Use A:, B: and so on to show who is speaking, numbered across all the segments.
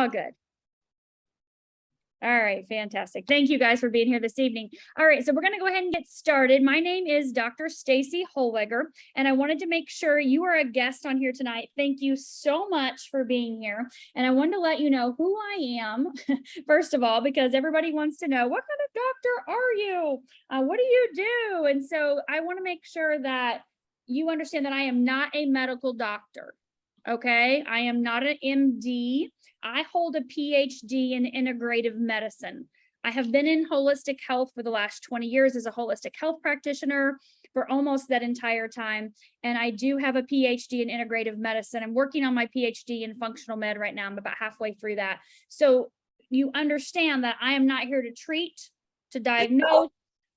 A: All good. All right, fantastic. Thank you guys for being here this evening. All right, so we're going to go ahead and get started. My name is Dr. Stacy Holweger, and I wanted to make sure you are a guest on here tonight. Thank you so much for being here. And I wanted to let you know who I am, first of all, because everybody wants to know, what kind of doctor are you? What do you do? And so I want to make sure that you understand that I am not a medical doctor. Okay, I am not an MD. I hold a PhD in integrative medicine. I have been in holistic health for the last 20 years as a holistic health practitioner for almost that entire time. And I do have a PhD in integrative medicine. I'm working on my PhD in functional med right now. I'm about halfway through that. So you understand that I am not here to treat, to diagnose,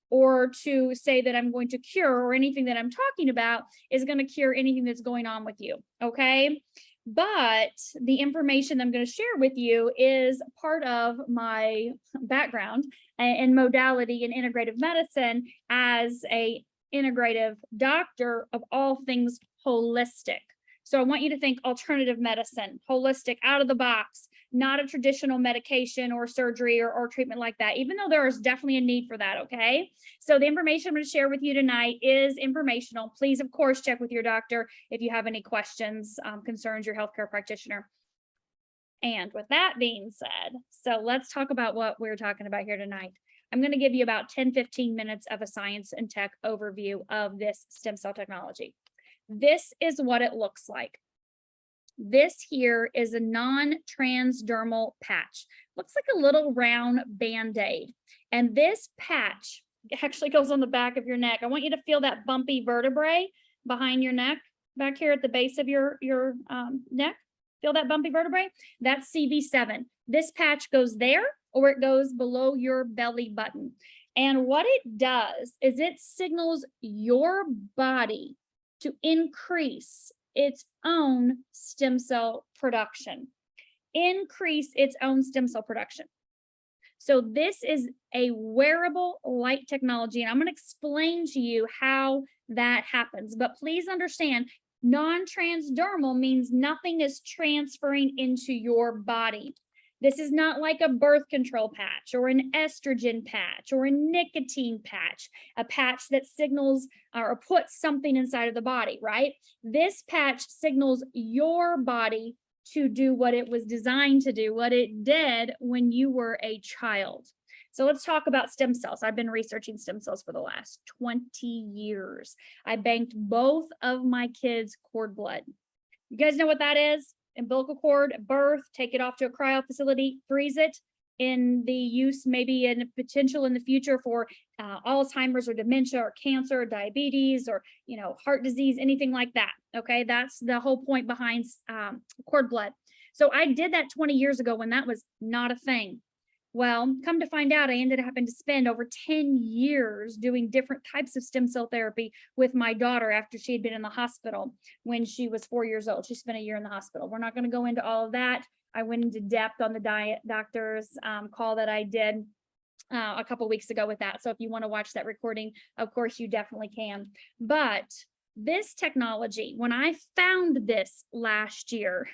A: or to say that I'm going to cure, or anything that I'm talking about is going to cure anything that's going on with you. Okay. But the information I'm going to share with you is part of my background and modality in integrative medicine as a integrative doctor of all things holistic. So I want you to think alternative medicine, holistic, out of the box, not a traditional medication or surgery or treatment like that, even though there is definitely a need for that, okay? So the information I'm going to share with you tonight is informational. Please, of course, check with your doctor if you have any questions, concerns, your healthcare practitioner. And with that being said, so let's talk about what we're talking about here tonight. I'm going to give you about 10-15 minutes of a science and tech overview of this stem cell technology. This is what it looks like. This here is a non-transdermal patch. Looks like a little round Band-Aid. And this patch actually goes on the back of your neck. I want you to feel that bumpy vertebrae behind your neck, back here at the base of your neck. Feel that bumpy vertebrae? That's CV7. This patch goes there, or it goes below your belly button. And what it does is it signals your body to increase its own stem cell production. Increase its own stem cell production. So this is a wearable light technology, and I'm going to explain to you how that happens. But please understand, non-transdermal means nothing is transferring into your body. This is not like a birth control patch or an estrogen patch or a nicotine patch, a patch that signals or puts something inside of the body, right? This patch signals your body to do what it was designed to do, what it did when you were a child. So let's talk about stem cells. I've been researching stem cells for the last 20 years. I banked both of my kids' cord blood. You guys know what that is? Umbilical cord, birth, take it off to a cryo facility, freeze it in the use, maybe in potential in the future for Alzheimer's or dementia or cancer or diabetes or, heart disease, anything like that. Okay, that's the whole point behind cord blood. So I did that 20 years ago when that was not a thing. Well, come to find out, I ended up having to spend over 10 years doing different types of stem cell therapy with my daughter after she had been in the hospital when she was 4 years old. She spent a year in the hospital. We're not going to go into all of that. I went into depth on the doctor's call that I did a couple weeks ago with that. So if you want to watch that recording, of course, you definitely can. But this technology, when I found this last year,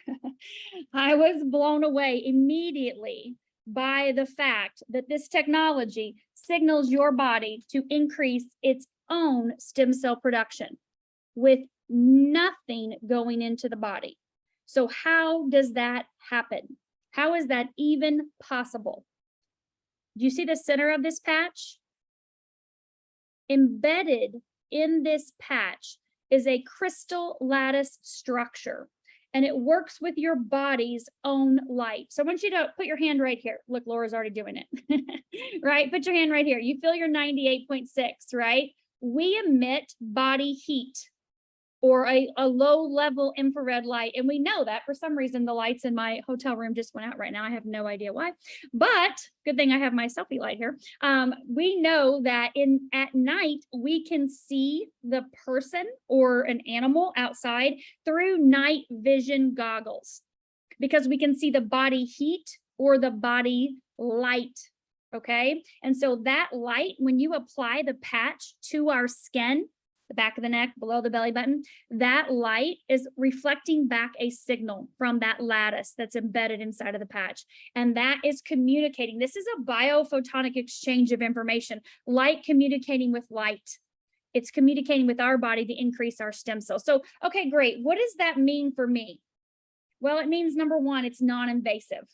A: I was blown away immediately by the fact that this technology signals your body to increase its own stem cell production with nothing going into the body. So how does that happen? How is that even possible? Do you see the center of this patch? Embedded in this patch is a crystal lattice structure, and it works with your body's own light. So I want you to put your hand right here. Look, Laura's already doing it, right? Put your hand right here. You feel your 98.6, right? We emit body heat or a low level infrared light. And we know that for some reason, the lights in my hotel room just went out right now. I have no idea why, but good thing I have my selfie light here. We know that at night, we can see the person or an animal outside through night vision goggles because we can see the body heat or the body light. Okay. And so that light, when you apply the patch to our skin, the back of the neck, below the belly button, that light is reflecting back a signal from that lattice that's embedded inside of the patch. And that is communicating. This is a biophotonic exchange of information, light communicating with light. It's communicating with our body to increase our stem cells. So, okay, great. What does that mean for me? Well, it means, number one, it's non-invasive.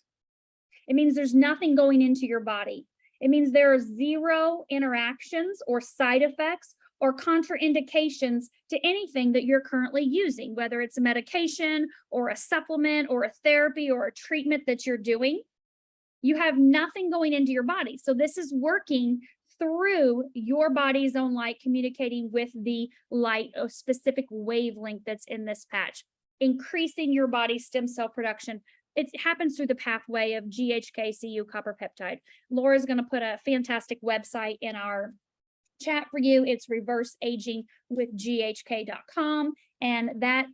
A: It means there's nothing going into your body. It means there are zero interactions or side effects or contraindications to anything that you're currently using, whether it's a medication or a supplement or a therapy or a treatment that you're doing. You have nothing going into your body. So this is working through your body's own light, communicating with the light, a specific wavelength that's in this patch, increasing your body's stem cell production. It happens through the pathway of GHK-Cu copper peptide. Laura's going to put a fantastic website in our chat for you. It's reverseagingwithghk.com. And that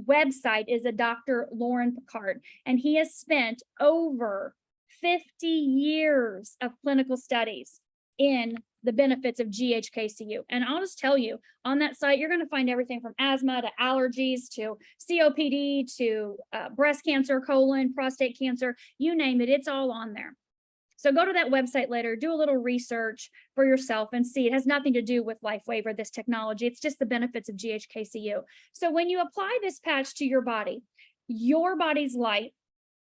A: website is a Dr. Lauren Picard. And he has spent over 50 years of clinical studies in the benefits of GHK-Cu. And I'll just tell you, on that site, you're going to find everything from asthma to allergies to COPD to breast cancer, colon, prostate cancer, you name it, it's all on there. So go to that website later, do a little research for yourself and see. It has nothing to do with LifeWave or this technology. It's just the benefits of GHK-Cu. So when you apply this patch to your body, your body's light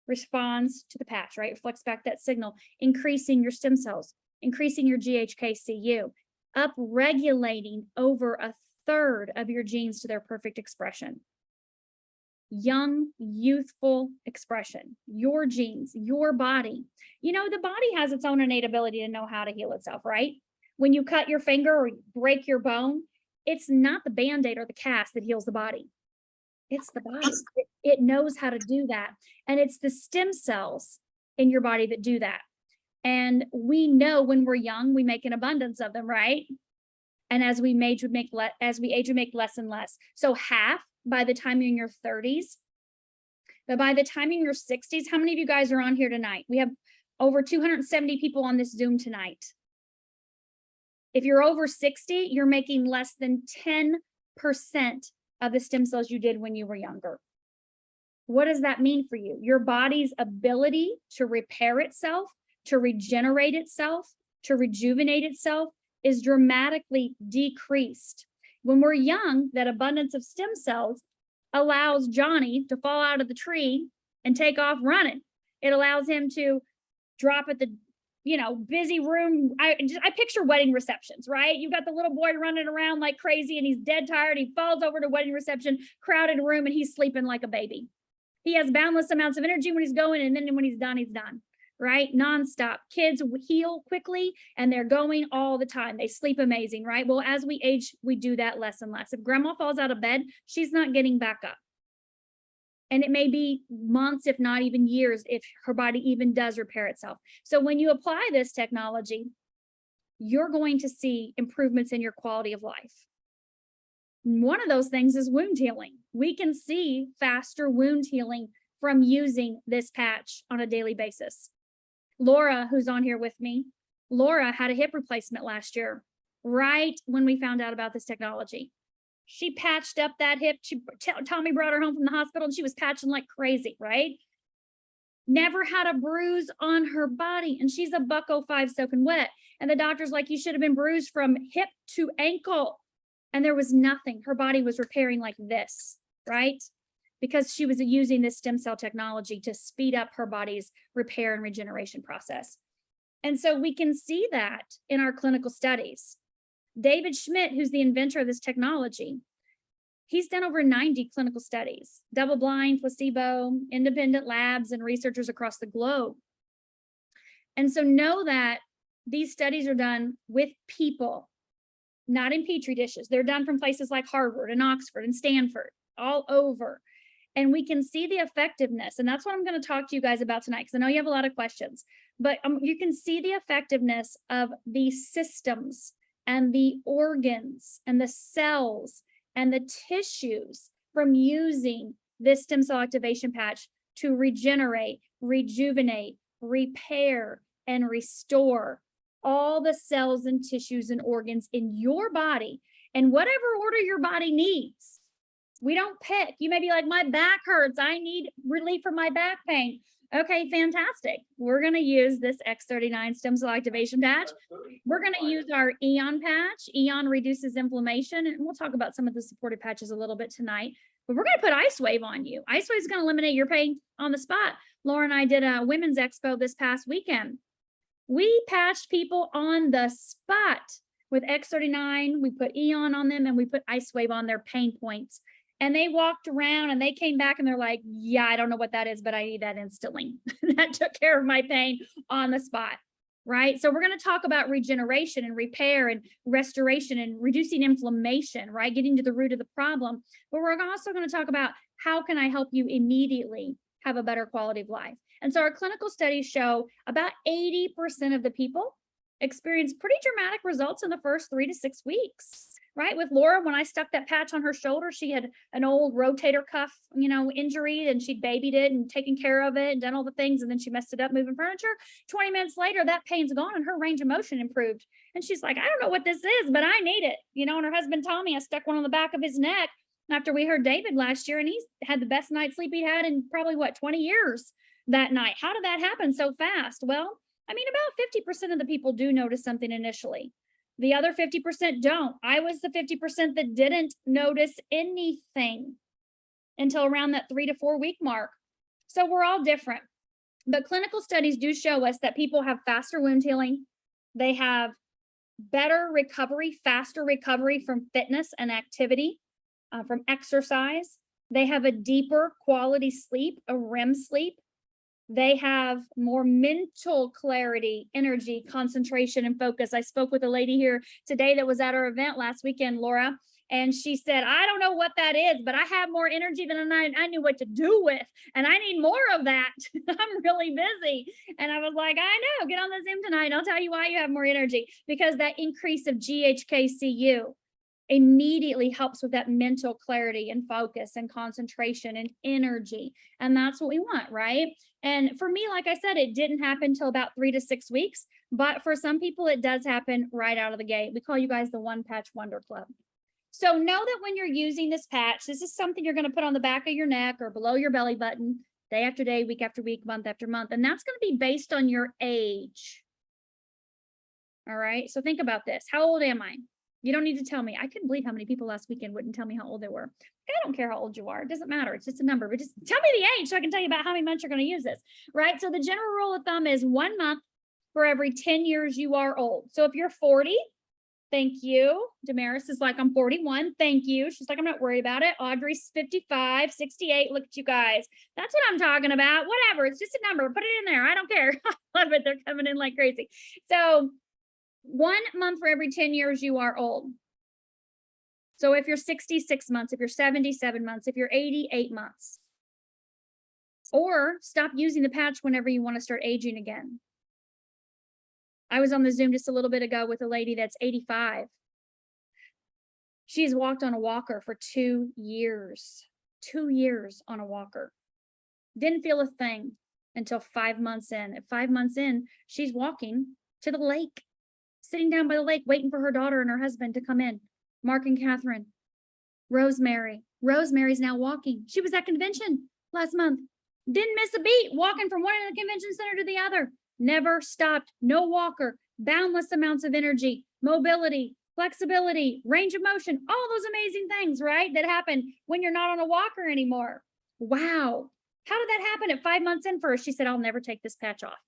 A: responds to the patch, right? Reflects back that signal, increasing your stem cells, increasing your GHK-Cu, up-regulating over a third of your genes to their perfect expression. Young, youthful expression, your genes, your body. You know, the body has its own innate ability to know how to heal itself, right? When you cut your finger or break your bone, it's not the Band-Aid or the cast that heals the body. It's the body. It knows how to do that. And it's the stem cells in your body that do that. And we know when we're young, we make an abundance of them, right? And as we age, we make less and less. So half by the time you're in your 30s, but by the time you're in your 60s, how many of you guys are on here tonight? We have over 270 people on this Zoom tonight. If you're over 60, you're making less than 10% of the stem cells you did when you were younger. What does that mean for you? Your body's ability to repair itself, to regenerate itself, to rejuvenate itself is dramatically decreased. When we're young, that abundance of stem cells allows Johnny to fall out of the tree and take off running. It allows him to drop at the, busy room. I picture wedding receptions, right? You've got the little boy running around like crazy and he's dead tired. He falls over to wedding reception, crowded room, and he's sleeping like a baby. He has boundless amounts of energy when he's going, and then when he's done, right? Nonstop. Kids heal quickly and they're going all the time. They sleep amazing, right? Well, as we age, we do that less and less. If grandma falls out of bed, she's not getting back up. And it may be months, if not even years, if her body even does repair itself. So when you apply this technology, you're going to see improvements in your quality of life. One of those things is wound healing. We can see faster wound healing from using this patch on a daily basis. Laura, who's on here with me, Laura had a hip replacement last year, right when we found out about this technology. She patched up that hip. Tommy brought her home from the hospital and she was patching like crazy, right? Never had a bruise on her body. And she's a $105 soaking wet. And the doctor's like, you should have been bruised from hip to ankle. And there was nothing. Her body was repairing like this, right? Because she was using this stem cell technology to speed up her body's repair and regeneration process. And so we can see that in our clinical studies. David Schmidt, who's the inventor of this technology, he's done over 90 clinical studies, double-blind, placebo, independent labs, and researchers across the globe. And so know that these studies are done with people, not in petri dishes. They're done from places like Harvard and Oxford and Stanford, all over. And we can see the effectiveness. And that's what I'm going to talk to you guys about tonight, because I know you have a lot of questions. But you can see the effectiveness of the systems and the organs and the cells and the tissues from using this stem cell activation patch to regenerate, rejuvenate, repair, and restore all the cells and tissues and organs in your body in whatever order your body needs. We don't pick. You may be like, my back hurts. I need relief from my back pain. Okay, fantastic. We're going to use this X39 stem cell activation patch. We're going to use our Eon patch. Eon reduces inflammation, and we'll talk about some of the supportive patches a little bit tonight. But we're going to put IceWave on you. IceWave is going to eliminate your pain on the spot. Laura and I did a women's expo this past weekend. We patched people on the spot with X39. We put Eon on them, and we put IceWave on their pain points. And they walked around and they came back and they're like, yeah, I don't know what that is, but I need that instantly. That took care of my pain on the spot, right? So we're going to talk about regeneration and repair and restoration and reducing inflammation, right? Getting to the root of the problem. But we're also going to talk about how can I help you immediately have a better quality of life. And so our clinical studies show about 80% of the people experience pretty dramatic results in the first 3 to 6 weeks. Right? With Laura, when I stuck that patch on her shoulder, she had an old rotator cuff, injury, and she'd babied it and taken care of it and done all the things. And then she messed it up moving furniture. 20 minutes later, that pain's gone and her range of motion improved. And she's like, I don't know what this is, but I need it. And her husband told me I stuck one on the back of his neck after we heard David last year, and he's had the best night's sleep he had in probably 20 years that night. How did that happen so fast? Well, about 50% of the people do notice something initially. The other 50% don't. I was the 50% that didn't notice anything until around that 3 to 4 week mark. So we're all different. But clinical studies do show us that people have faster wound healing. They have better recovery, faster recovery from fitness and activity, from exercise. They have a deeper quality sleep, a REM sleep. They have more mental clarity, energy, concentration, and focus. I spoke with a lady here today that was at our event last weekend, Laura, and she said, I don't know what that is, but I have more energy than I knew what to do with, and I need more of that. I'm really busy. And I was like, I know, get on the Zoom tonight, and I'll tell you why you have more energy, because that increase of GHK-Cu immediately helps with that mental clarity and focus and concentration and energy. And that's what we want, right? And for me, like I said, it didn't happen until about 3 to 6 weeks, but for some people, it does happen right out of the gate. We call you guys the One Patch Wonder Club. So know that when you're using this patch, this is something you're going to put on the back of your neck or below your belly button, day after day, week after week, month after month. And that's going to be based on your age. All right. So think about this. How old am I? You don't need to tell me. I couldn't believe how many people last weekend wouldn't tell me how old they were. I don't care how old you are. It doesn't matter. It's just a number. But just tell me the age so I can tell you about how many months you're going to use this, right? So the general rule of thumb is 1 month for every 10 years you are old. So if you're 40, thank you. Damaris is like, I'm 41. Thank you. She's like, I'm not worried about it. Audrey's 55, 68. Look at you guys. That's what I'm talking about. Whatever. It's just a number. Put it in there. I don't care. I love it. They're coming in like crazy. So 1 month for every 10 years you are old. So if you're 66 months, if you're 77 months, if you're 88 months, or stop using the patch whenever you want to start aging again. I was on the Zoom just a little bit ago with a lady that's 85. She's walked on a walker for 2 years, 2 years on a walker. Didn't feel a thing until 5 months in. At 5 months in, she's walking to the lake, sitting down by the lake, waiting for her daughter and her husband to come in. Mark and Catherine, Rosemary. Rosemary's now walking. She was at convention last month. Didn't miss a beat, walking from one end of the convention center to the other. Never stopped, no walker, boundless amounts of energy, mobility, flexibility, range of motion, all those amazing things, right? That happen when you're not on a walker anymore. Wow. How did that happen at 5 months in first? She said, I'll never take this patch off.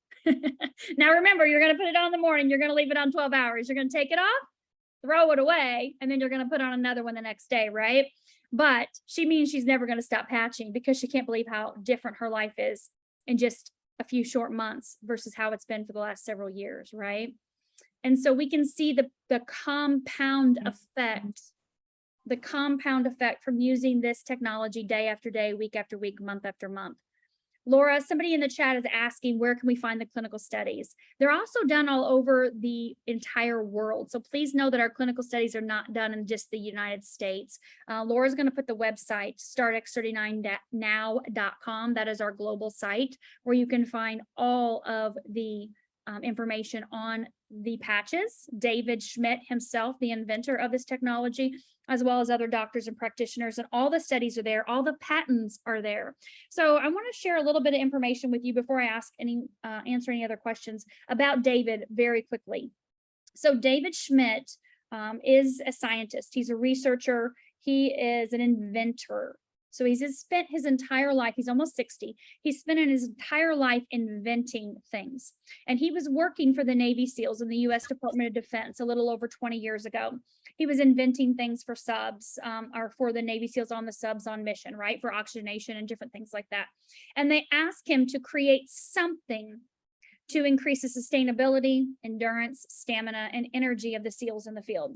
A: Now remember, you're going to put it on in the morning. You're going to leave it on 12 hours. You're going to take it off, throw it away, and then you're going to put on another one the next day, right? But she means she's never going to stop patching because she can't believe how different her life is in just a few short months versus how it's been for the last several years, right? And so we can see the compound effect, from using this technology day after day, week after week, month after month. Laura, somebody in the chat is asking, where can we find the clinical studies? They're also done all over the entire world. So please know that our clinical studies are not done in just the United States. Laura's going to put the website, startx39now.com. That is our global site where you can find all of the information on the patches. David Schmidt himself, the inventor of this technology, as well as other doctors and practitioners, and all the studies are there, all the patents are there. So I want to share a little bit of information with you before I answer any other questions about David very quickly. So David Schmidt is a scientist. He's a researcher. He is an inventor. So he's spent his entire life, he's almost 60, he's spent his entire life inventing things. And he was working for the Navy SEALs in the U.S. Department of Defense a little over 20 years ago. He was inventing things for subs, or for the Navy SEALs on the subs on mission, right? For oxygenation and different things like that. And they asked him to create something to increase the sustainability, endurance, stamina, and energy of the SEALs in the field.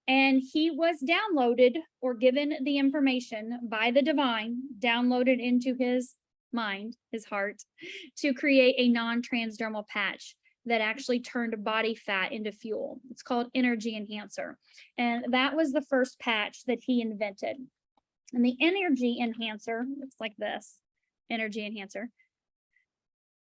A: And he was downloaded or given the information by the divine, downloaded into his mind, his heart, to create a non-transdermal patch that actually turned body fat into fuel. It's called Energy Enhancer. And that was the first patch that he invented. And the Energy Enhancer, looks like this, Energy Enhancer.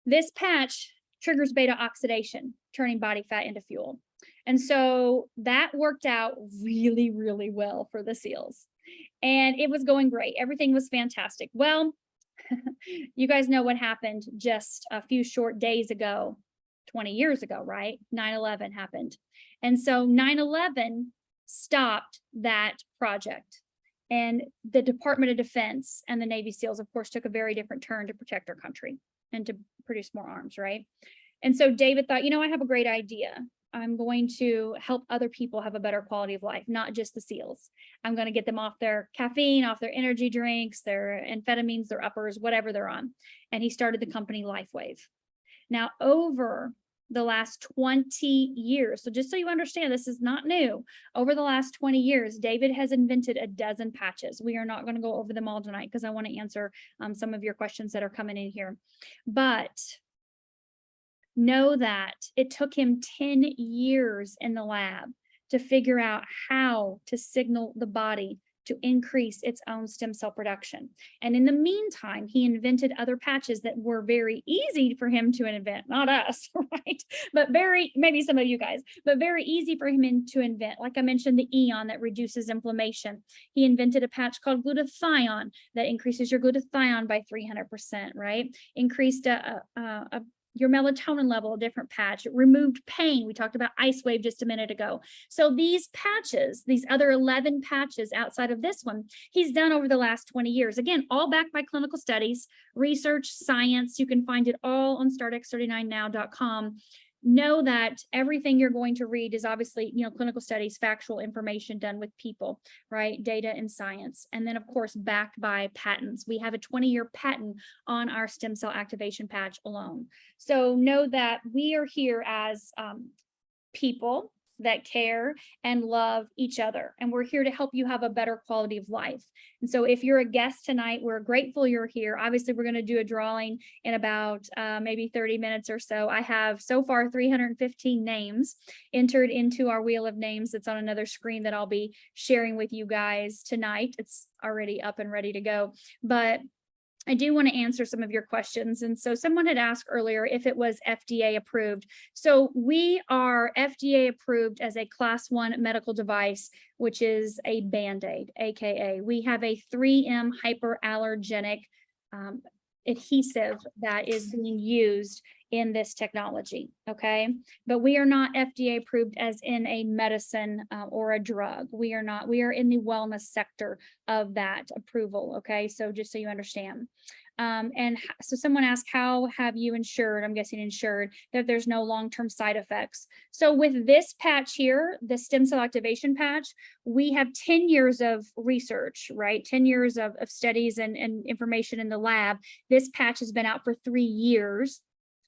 A: This patch triggers beta oxidation, turning body fat into fuel. And so that worked out really, really well for the SEALs. And it was going great. Everything was fantastic. Well, you guys know what happened just a few short days ago, 20 years ago, right? 9/11 happened. And so 9/11 stopped that project. And the Department of Defense and the Navy SEALs, of course, took a very different turn to protect our country and to produce more arms, right? And so David thought, you know, I have a great idea. I'm going to help other people have a better quality of life, not just the SEALs. I'm going to get them off their caffeine, off their energy drinks, their amphetamines, their uppers, whatever they're on. And he started the company LifeWave. Now, over the last 20 years, so just so you understand, this is not new. Over the last 20 years, David has invented a dozen patches. We are not going to go over them all tonight because I want to answer some of your questions that are coming in here. But know that it took him 10 years in the lab to figure out how to signal the body to increase its own stem cell production. And in the meantime, he invented other patches that were very easy for him to invent, not us, right? But maybe some of you guys, but very easy for him to invent. Like I mentioned, the Eon that reduces inflammation. He invented a patch called glutathione that increases your glutathione by 300%, right? Increased your melatonin level, a different patch. It removed pain. We talked about IceWave just a minute ago. So these patches, these other 11 patches outside of this one, he's done over the last 20 years. Again, all backed by clinical studies, research, science. You can find it all on startx39now.com. Know that everything you're going to read is obviously, you know, clinical studies, factual information done with people, right? Data and science. And then, of course, backed by patents. We have a 20-year patent on our stem cell activation patch alone. So know that we are here as people that care and love each other. And we're here to help you have a better quality of life. And so if you're a guest tonight, we're grateful you're here. Obviously, we're going to do a drawing in about maybe 30 minutes or so. I have so far 315 names entered into our wheel of names that's on another screen that I'll be sharing with you guys tonight. It's already up and ready to go. But I do want to answer some of your questions. And so someone had asked earlier if it was FDA approved. So we are FDA approved as a class 1 medical device, which is a Band-Aid, AKA we have a 3M hyperallergenic adhesive that is being used in this technology, okay? But we are not FDA approved as in a medicine or a drug. We are not. We are in the wellness sector of that approval, okay? So just so you understand. And so someone asked, how have you ensured, I'm guessing ensured, that there's no long-term side effects? So with this patch here, the stem cell activation patch, we have 10 years of research, right? 10 years of studies and information in the lab. This patch has been out for 3 years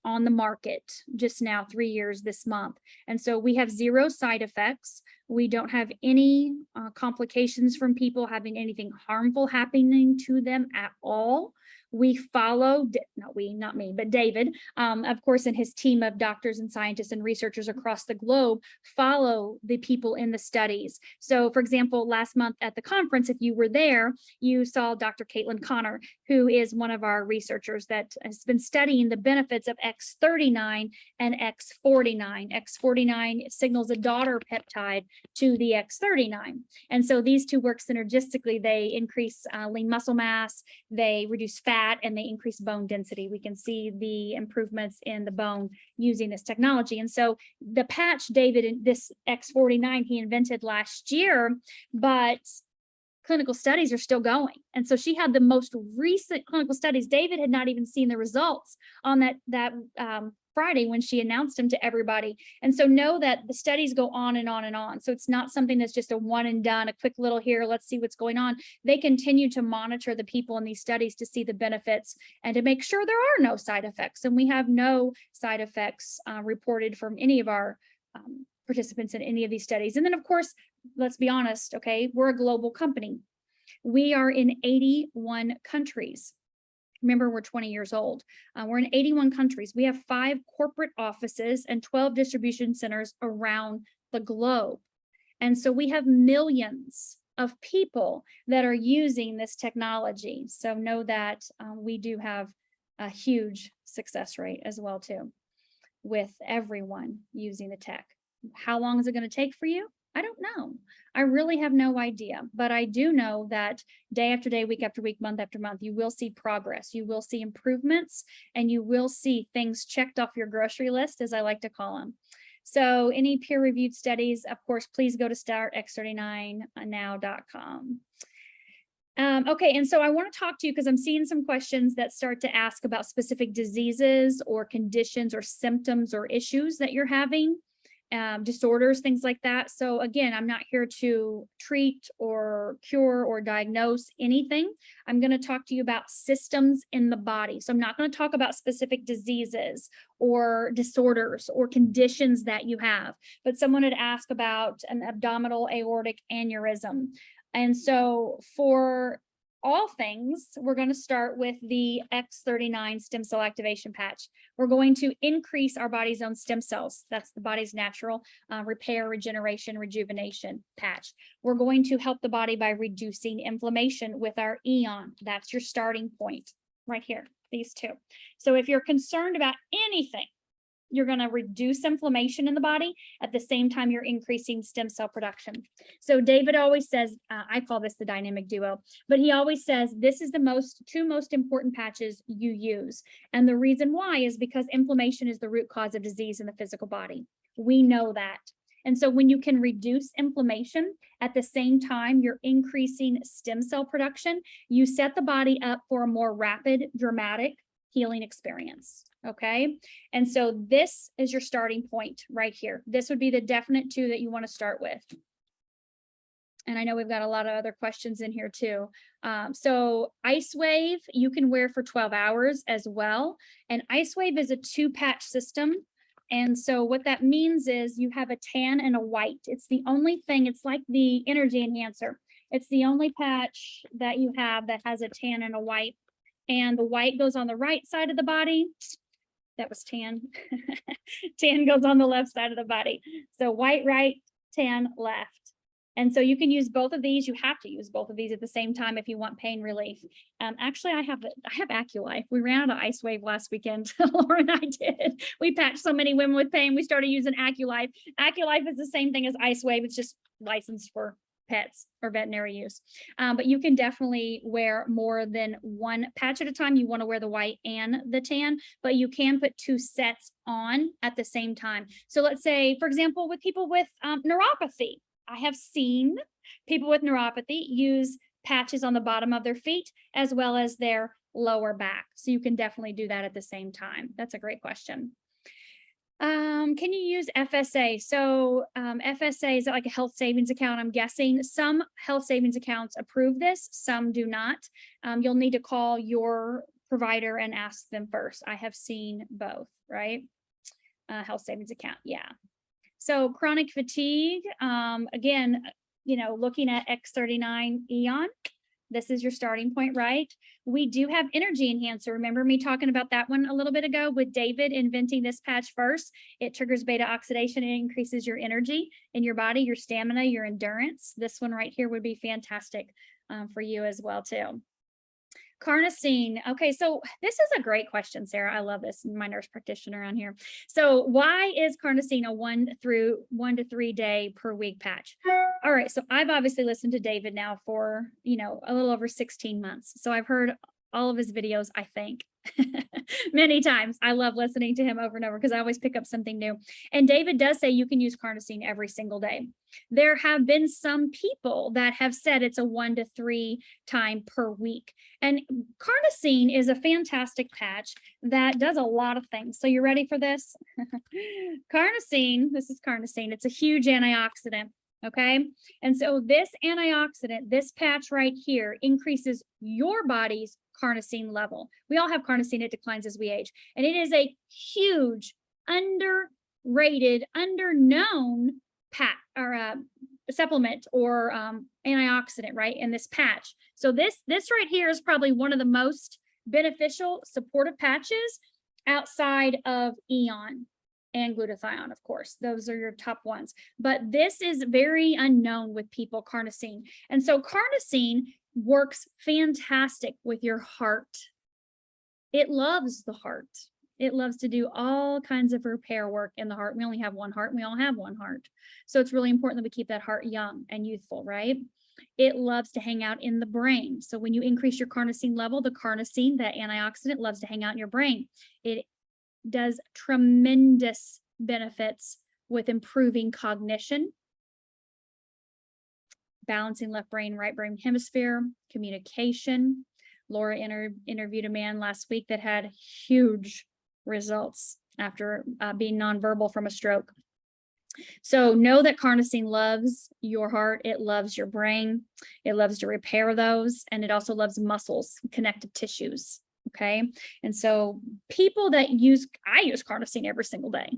A: on the market, just now 3 years this month. And so we have 0 side effects. We don't have any complications from people having anything harmful happening to them at all. We follow, not me, but David, of course, and his team of doctors and scientists and researchers across the globe follow the people in the studies. So for example, last month at the conference, if you were there, you saw Dr. Caitlin Connor, who is one of our researchers that has been studying the benefits of X39 and X49. X49 signals a daughter peptide to the X39. And so these two work synergistically. They increase lean muscle mass, they reduce fat, and they increase bone density. We can see the improvements in the bone using this technology. And so the patch David, this X49, he invented last year, but clinical studies are still going. And so she had the most recent clinical studies. David had not even seen the results on that Friday when she announced them to everybody. And so know that the studies go on and on and on. So it's not something that's just a one and done, a quick little here, let's see what's going on. They continue to monitor the people in these studies to see the benefits and to make sure there are no side effects. And we have no side effects reported from any of our participants in any of these studies. And then of course, let's be honest, okay, we're a global company. We are in 81 countries. Remember, we're 20 years old. We're in 81 countries. We have 5 corporate offices and 12 distribution centers around the globe. And so we have millions of people that are using this technology. So know that we do have a huge success rate as well too, with everyone using the tech. How long is it going to take for you? I don't know. I really have no idea, but I do know that day after day, week after week, month after month, you will see progress, you will see improvements, and you will see things checked off your grocery list, as I like to call them. So any peer-reviewed studies, of course, please go to startx39now.com. Okay, and so I want to talk to you because I'm seeing some questions that start to ask about specific diseases or conditions or symptoms or issues that you're having. Disorders, things like that. So again, I'm not here to treat or cure or diagnose anything. I'm going to talk to you about systems in the body. So I'm not going to talk about specific diseases or disorders or conditions that you have, but someone had asked about an abdominal aortic aneurysm. And so for all things, we're going to start with the X39 stem cell activation patch. We're going to increase our body's own stem cells. That's the body's natural repair, regeneration, rejuvenation patch. We're going to help the body by reducing inflammation with our Eon. That's your starting point right here, these two. So if you're concerned about anything, you're going to reduce inflammation in the body. At the same time, you're increasing stem cell production. So David always says, I call this the dynamic duo, but he always says this is the two most important patches you use. And the reason why is because inflammation is the root cause of disease in the physical body. We know that. And so when you can reduce inflammation, at the same time, you're increasing stem cell production, you set the body up for a more rapid, dramatic healing experience. Okay. And so this is your starting point right here. This would be the definite 2 that you want to start with. And I know we've got a lot of other questions in here too. So IceWave, you can wear for 12 hours as well. And IceWave is a 2-patch system. And so what that means is you have a tan and a white. It's the only thing, it's like the energy enhancer. It's the only patch that you have that has a tan and a white. And the white goes on the right side of the body. That was tan. Tan goes on the left side of the body. So white right, tan left. And so you can use both of these. You have to use both of these at the same time if you want pain relief. Actually, I have AccuLife. We ran out of IceWave last weekend. Laura and I did. We patched so many women with pain. We started using AccuLife. AccuLife is the same thing as IceWave. It's just licensed for pets or veterinary use. But you can definitely wear more than 1 patch at a time. You want to wear the white and the tan, but you can put 2 sets on at the same time. So let's say, for example, with people with neuropathy, I have seen people with neuropathy use patches on the bottom of their feet as well as their lower back. So you can definitely do that at the same time. That's a great question. Can you use FSA? So FSA is like a health savings account. I'm guessing some health savings accounts approve this, some do not. You'll need to call your provider and ask them first. I have seen both, right? Health savings account, yeah. So chronic fatigue, again, you know, looking at X39 Eon, This is your starting point, right? We do have energy enhancer. Remember me talking about that one a little bit ago with David inventing this patch first? It triggers beta oxidation and increases your energy in your body, your stamina, your endurance. This one right here would be fantastic for you as well too. Carnosine. Okay, so this is a great question, Sarah. I love this, my nurse practitioner on here. So why is carnosine a 1 to 3 day per week patch? All right, so I've obviously listened to David now for, a little over 16 months. So I've heard all of his videos, I think, many times. I love listening to him over and over because I always pick up something new. And David does say you can use carnosine every single day. There have been some people that have said it's a 1 to 3 time per week. And carnosine is a fantastic patch that does a lot of things. So you ready for this? Carnosine, this is carnosine. It's a huge antioxidant. Okay. And so this antioxidant, this patch right here, increases your body's carnosine level. We all have carnosine, it declines as we age. And it is a huge, underrated, underknown supplement or antioxidant, right? In this patch. So this right here is probably one of the most beneficial supportive patches outside of Eon and glutathione, of course. Those are your top ones. But this is very unknown with people, carnosine. And so carnosine works fantastic with your heart. It loves the heart. It loves to do all kinds of repair work in the heart. We only have one heart. We all have one heart. So it's really important that we keep that heart young and youthful, right? It loves to hang out in the brain. So when you increase your carnosine level, the carnosine, that antioxidant, loves to hang out in your brain. It does tremendous benefits with improving cognition, balancing left brain, right brain hemisphere, communication. Laura interviewed a man last week that had huge results after being nonverbal from a stroke. So know that carnosine loves your heart. It loves your brain. It loves to repair those. And it also loves muscles, connective tissues. Okay. And so people that I use carnosine every single day.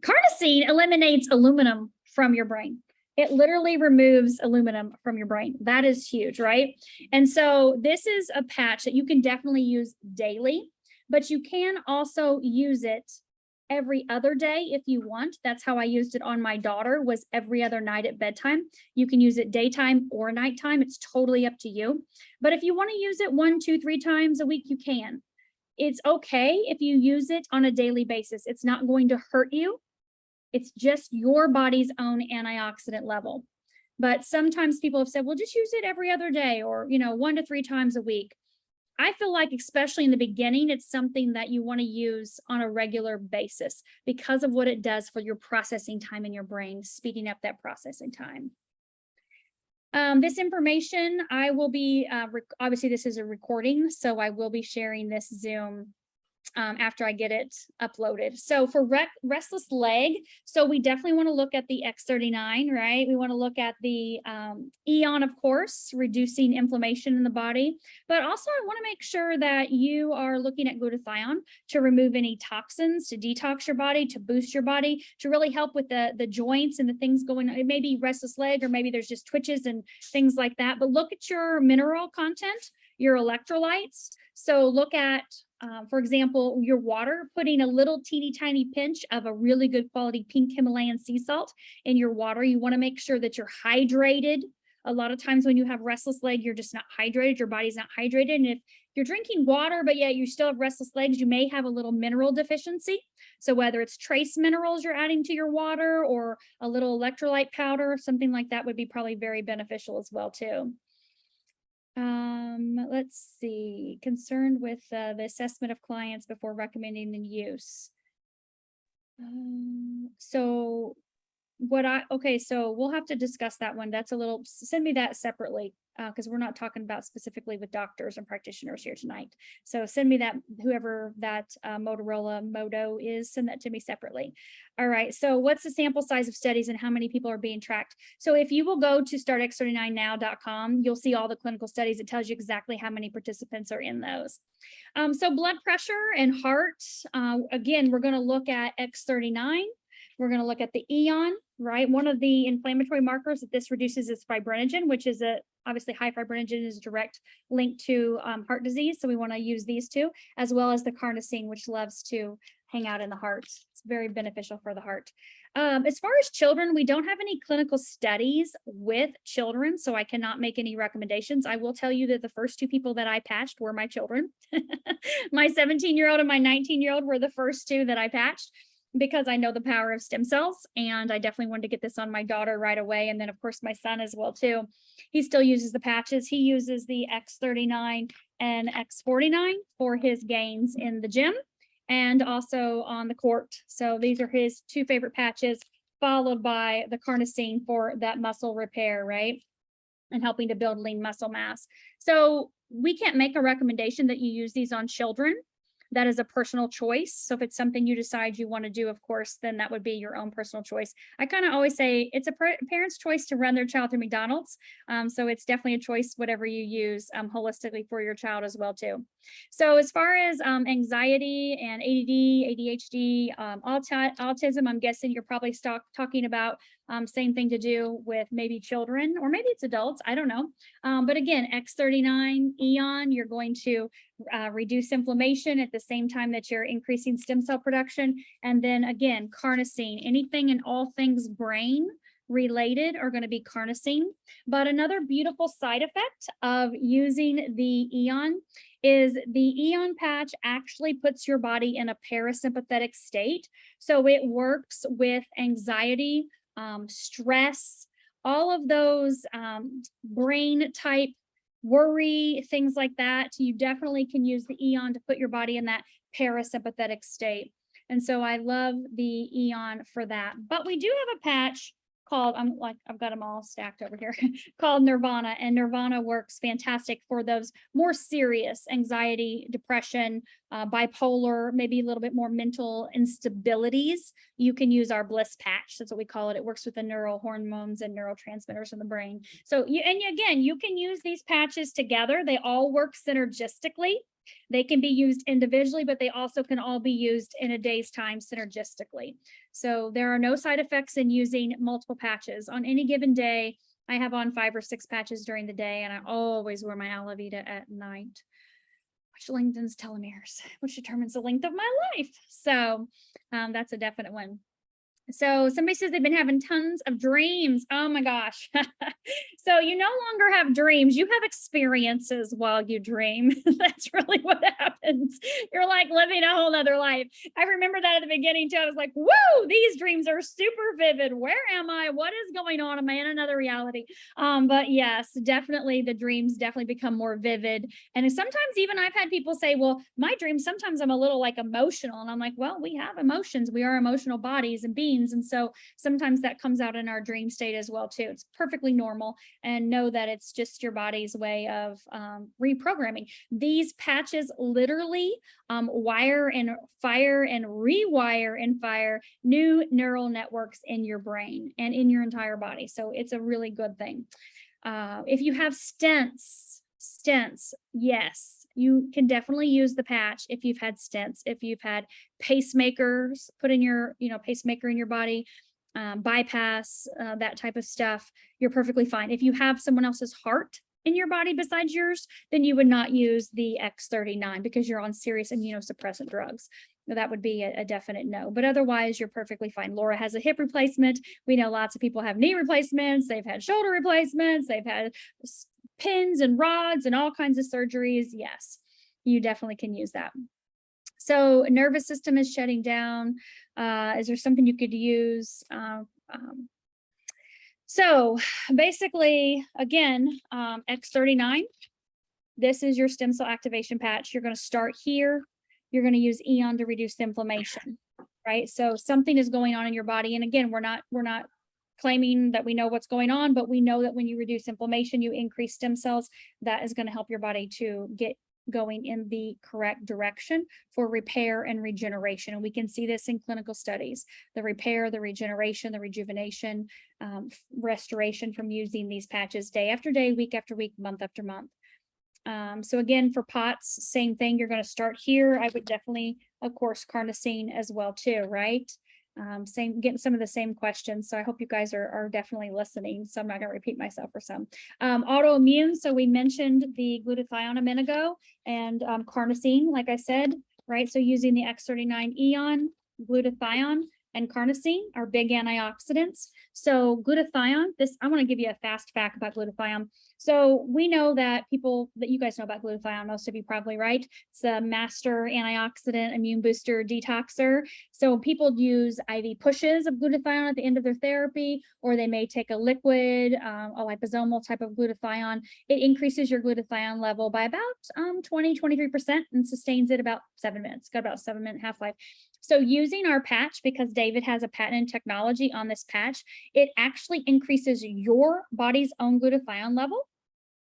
A: Carnosine eliminates aluminum from your brain. It literally removes aluminum from your brain. That is huge, right? And so this is a patch that you can definitely use daily, but you can also use it every other day if you want. That's how I used it on my daughter, was every other night at bedtime. You can use it daytime or nighttime. It's totally up to you. But if you want to use it 1, 2, 3 times a week, you can. It's okay if you use it on a daily basis. It's not going to hurt you. It's just your body's own antioxidant level. But sometimes people have said, well, just use it every other day or, 1 to 3 times a week. I feel like, especially in the beginning, it's something that you want to use on a regular basis because of what it does for your processing time in your brain, speeding up that processing time. This information, I will be, obviously this is a recording, so I will be sharing this Zoom after I get it uploaded. So for restless leg, so we definitely want to look at the X39, right? We want to look at the Eon, of course, reducing inflammation in the body, but also I want to make sure that you are looking at glutathione to remove any toxins, to detox your body, to boost your body, to really help with the joints and the things going on. It may be restless leg, or maybe there's just twitches and things like that, but look at your mineral content, your electrolytes. So look at, for example, your water, putting a little teeny tiny pinch of a really good quality pink Himalayan sea salt in your water. You want to make sure that you're hydrated. A lot of times when you have restless leg, you're just not hydrated. Your body's not hydrated. And if you're drinking water, but yet you still have restless legs, you may have a little mineral deficiency. So whether it's trace minerals you're adding to your water or a little electrolyte powder, something like that would be probably very beneficial as well too. Let's see, concerned with the assessment of clients before recommending the use. So we'll have to discuss that one. That's send me that separately because we're not talking about specifically with doctors and practitioners here tonight. So send me that, whoever that Motorola Moto is, send that to me separately. All right, so what's the sample size of studies and how many people are being tracked? So if you will go to startx39now.com, you'll see all the clinical studies. It tells you exactly how many participants are in those. So blood pressure and heart, again, we're gonna look at X39. We're going to look at the Eon, right? One of the inflammatory markers that this reduces is fibrinogen, which is a obviously high fibrinogen is a direct link to heart disease. So we want to use these two, as well as the carnosine, which loves to hang out in the heart. It's very beneficial for the heart. As far as children, we don't have any clinical studies with children, so I cannot make any recommendations. I will tell you that the first two people that I patched were my children. My 17-year-old and my 19-year-old were the first two that I patched, because I know the power of stem cells, and I definitely wanted to get this on my daughter right away. And then of course my son as well too. He still uses the patches. He uses the X39 and X49 for his gains in the gym and also on the court. So these are his two favorite patches, followed by the carnosine for that muscle repair, right? And helping to build lean muscle mass. So we can't make a recommendation that you use these on children. That is a personal choice. So if it's something you decide you want to do, of course, then that would be your own personal choice. I kind of always say it's a parent's choice to run their child through McDonald's. So it's definitely a choice, whatever you use holistically for your child as well too. So as far as anxiety and ADD, ADHD, autism, I'm guessing you're probably talking about same thing to do with maybe children, or maybe it's adults, I don't know. But again, X39 Eon, you're going to reduce inflammation at the same time that you're increasing stem cell production. And then again, carnosine, anything and all things brain related are going to be carnosine. But another beautiful side effect of using the Eon is the Eon patch actually puts your body in a parasympathetic state. So it works with anxiety, stress, all of those brain type worry, things like that. You definitely can use the Eon to put your body in that parasympathetic state. And so I love the Eon for that. But we do have a patch called, I've got them all stacked over here, called Nirvana. And Nirvana works fantastic for those more serious anxiety, depression, bipolar, maybe a little bit more mental instabilities. You can use our bliss patch. That's what we call it. It works with the neural hormones and neurotransmitters in the brain. So again, you can use these patches together. They all work synergistically. They can be used individually, but they also can all be used in a day's time synergistically. So there are no side effects in using multiple patches. On any given day, I have on 5 or 6 patches during the day, and I always wear my Alavita at night, which lengthens telomeres, which determines the length of my life. So that's a definite one. So somebody says they've been having tons of dreams. Oh my gosh. So you no longer have dreams, you have experiences while you dream. That's really what happens. You're like living a whole nother life. I remember that at the beginning too. I was like, whoa, these dreams are super vivid. Where am I? What is going on? Am I in another reality? But yes, definitely the dreams definitely become more vivid. And sometimes even I've had people say, well, my dreams, sometimes I'm a little like emotional. And I'm like, well, we have emotions. We are emotional bodies and beings. And so sometimes that comes out in our dream state as well too. It's perfectly normal, and know that it's just your body's way of reprogramming. These patches literally wire and fire and rewire and fire new neural networks in your brain and in your entire body. So it's a really good thing. If you have stents, yes, you can definitely use the patch if you've had stents, if you've had pacemakers put in your, pacemaker in your body, bypass, that type of stuff, you're perfectly fine. If you have someone else's heart in your body besides yours, then you would not use the X39 because you're on serious immunosuppressant drugs. That would be a definite no, but otherwise you're perfectly fine. Laura has a hip replacement. We know lots of people have knee replacements. They've had shoulder replacements. They've had pins and rods and all kinds of surgeries. Yes, you definitely can use that. So nervous system is shutting down. Is there something you could use? So basically, again, X39, this is your stem cell activation patch. You're going to start here. You're going to use Eon to reduce inflammation, right? So something is going on in your body. And again, we're not claiming that we know what's going on, but we know that when you reduce inflammation, you increase stem cells. That is going to help your body to get going in the correct direction for repair and regeneration. And we can see this in clinical studies, the repair, the regeneration, the rejuvenation, restoration from using these patches day after day, week after week, month after month. So again, for POTS, same thing. You're going to start here. I would definitely, of course, carnosine as well too, right? getting some of the same questions. So I hope you guys are definitely listening. So I'm not going to repeat myself for some. Autoimmune. So we mentioned the glutathione a minute ago, and carnosine, like I said, right? So using the X39 glutathione and carnosine are big antioxidants. So glutathione, I want to give you a fast fact about glutathione. So we know that you guys know about glutathione, most of you probably, right? It's a master antioxidant, immune booster, detoxer. So people use IV pushes of glutathione at the end of their therapy, or they may take a liquid, a liposomal type of glutathione. It increases your glutathione level by about 20-23% and sustains it about 7 minutes. Got about 7-minute half-life. So using our patch, because David has a patented technology on this patch, it actually increases your body's own glutathione level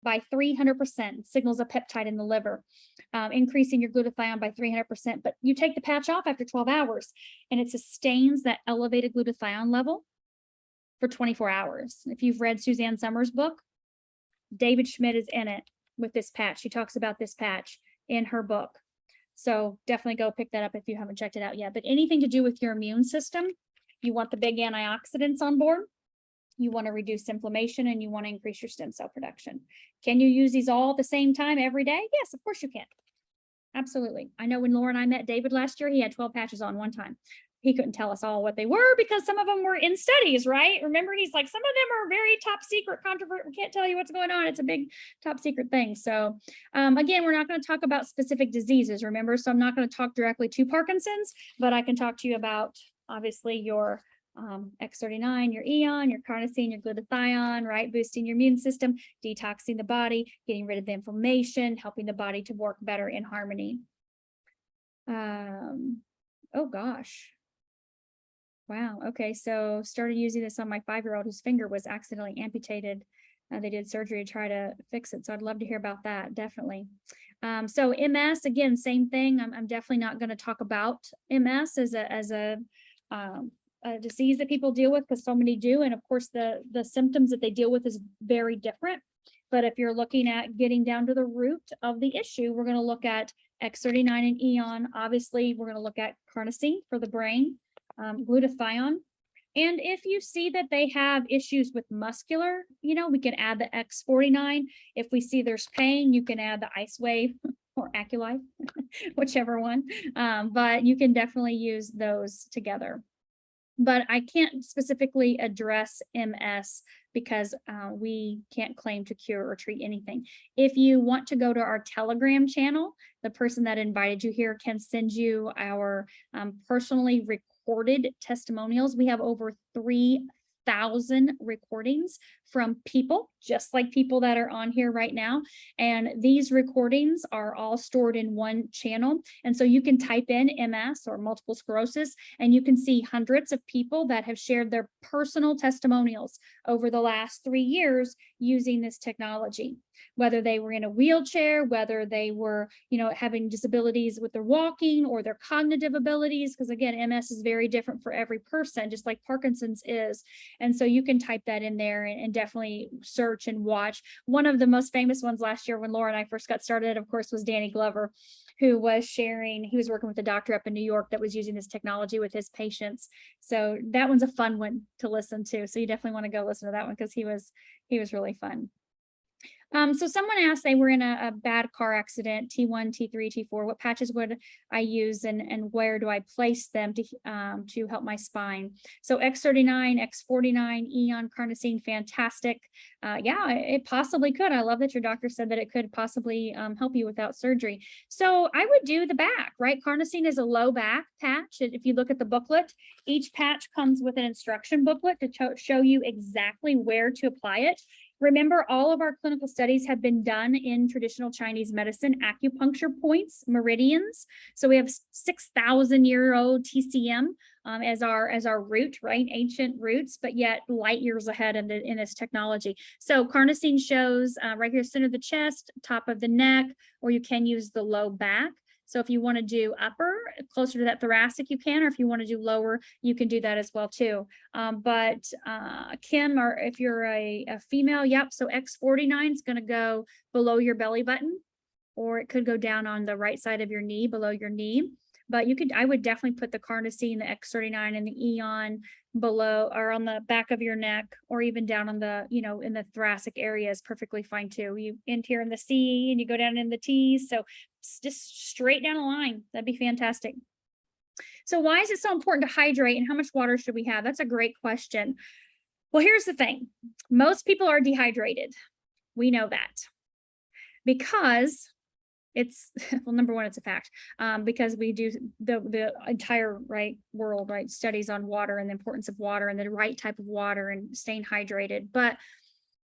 A: by 300%, signals a peptide in the liver, increasing your glutathione by 300%. But you take the patch off after 12 hours, and it sustains that elevated glutathione level for 24 hours. If you've read Suzanne Summers' book, David Schmidt is in it with this patch. She talks about this patch in her book. So definitely go pick that up if you haven't checked it out yet. But anything to do with your immune system, you want the big antioxidants on board. You want to reduce inflammation, and you want to increase your stem cell production. Can you use these all at the same time every day? Yes, of course you can. Absolutely. I know when Laura and I met David last year, he had 12 patches on one time. He couldn't tell us all what they were because some of them were in studies, right? Remember, he's like, some of them are very top secret, controversial. We can't tell you what's going on. It's a big top secret thing. So again, we're not going to talk about specific diseases, remember? So I'm not going to talk directly to Parkinson's, but I can talk to you about, obviously, your X39, your Eon, your carnosine, your glutathione, right? Boosting your immune system, detoxing the body, getting rid of the inflammation, helping the body to work better in harmony. Oh gosh. Wow. Okay. So started using this on my 5-year-old whose finger was accidentally amputated. They did surgery to try to fix it. So I'd love to hear about that. Definitely. So MS, again, same thing. I'm definitely not going to talk about MS as a disease that people deal with, because so many do. And of course, the symptoms that they deal with is very different. But if you're looking at getting down to the root of the issue, we're going to look at X39 and Eon. Obviously, we're going to look at carnosine for the brain, glutathione. And if you see that they have issues with muscular, we can add the X49. If we see there's pain, you can add the LifeWave or AccuLife, whichever one. But you can definitely use those together. But I can't specifically address MS because we can't claim to cure or treat anything. If you want to go to our Telegram channel, the person that invited you here can send you our personally recorded testimonials. We have over 3,000 recordings from people, just like people that are on here right now. And these recordings are all stored in one channel. And so you can type in MS or multiple sclerosis, and you can see hundreds of people that have shared their personal testimonials over the last 3 years using this technology, whether they were in a wheelchair, whether they were, having disabilities with their walking or their cognitive abilities, because again, MS is very different for every person, just like Parkinson's is. And so you can type that in there and definitely search and watch. One of the most famous ones last year when Laura and I first got started, of course, was Danny Glover, who was sharing, he was working with a doctor up in New York that was using this technology with his patients. So that one's a fun one to listen to. So you definitely want to go listen to that one because he was really fun. So someone asked, they were in a bad car accident, T1, T3, T4, what patches would I use and where do I place them to help my spine? So X39, X49, Eon, carnosine, fantastic. Yeah, it possibly could. I love that your doctor said that it could possibly help you without surgery. So I would do the back, right? Carnosine is a low back patch. If you look at the booklet, each patch comes with an instruction booklet to show you exactly where to apply it. Remember, all of our clinical studies have been done in traditional Chinese medicine, acupuncture points, meridians. So we have 6,000-year-old TCM as our root, right? Ancient roots, but yet light years ahead in this technology. So carnosine shows right here, center of the chest, top of the neck, or you can use the low back. So if you want to do upper, closer to that thoracic, you can, or if you want to do lower, you can do that as well too. But Kim, or if you're a female, yep. So X49 is going to go below your belly button, or it could go down on the right side of your knee, below your knee. but I would definitely put the carnosine, the X39 and the Eon below or on the back of your neck, or even down on the, in the thoracic area is perfectly fine too. You end here in the C and you go down in the T's. So just straight down the line. That'd be fantastic. So why is it so important to hydrate, and how much water should we have? That's a great question. Well, here's the thing. Most people are dehydrated. We know that because it's, well, number one, it's a fact, because we do the entire world, studies on water and the importance of water and the right type of water and staying hydrated. But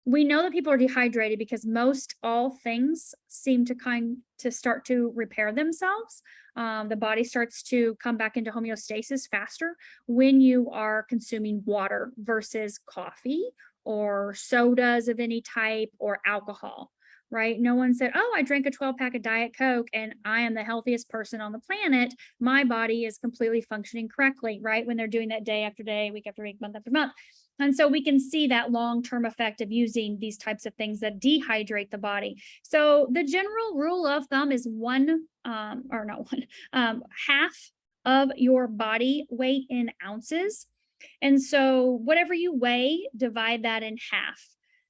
A: we know that people are dehydrated because most all things seem to start to repair themselves. The body starts to come back into homeostasis faster when you are consuming water versus coffee or sodas of any type or alcohol, right? No one said, oh, I drank a 12-pack of Diet Coke and I am the healthiest person on the planet. My body is completely functioning correctly, right? When they're doing that day after day, week after week, month after month. And so we can see that long-term effect of using these types of things that dehydrate the body. So the general rule of thumb is half of your body weight in ounces. And so whatever you weigh, divide that in half.